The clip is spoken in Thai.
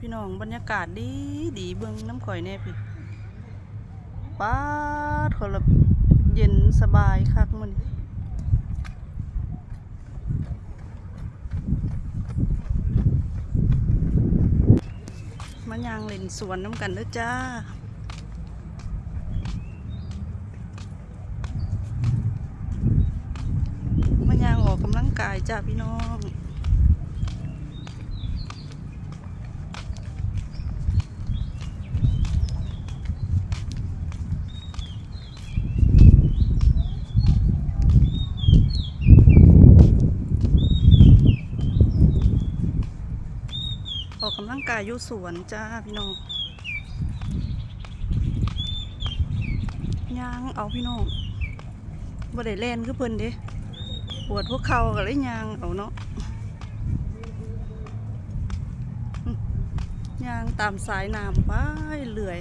พี่น้องบรรยากาศดีดีเบิ่งน้ำข่อยแน่พี่ป๊าดคนละเย็นสบายคักมันมายางเล่นสวนน้ำกันเด้อจ้ามายางออกกำลังกายจ้าพี่น้องออกกำลังกายอยู่สวนจ้าพี่น้องยางเอาพี่น้องบ่ได้เล่นคือเพิ่นเด้ปวดพวกเขาก็เลยยางเอาเนาะยางตามสายน้ำไปเรื่อย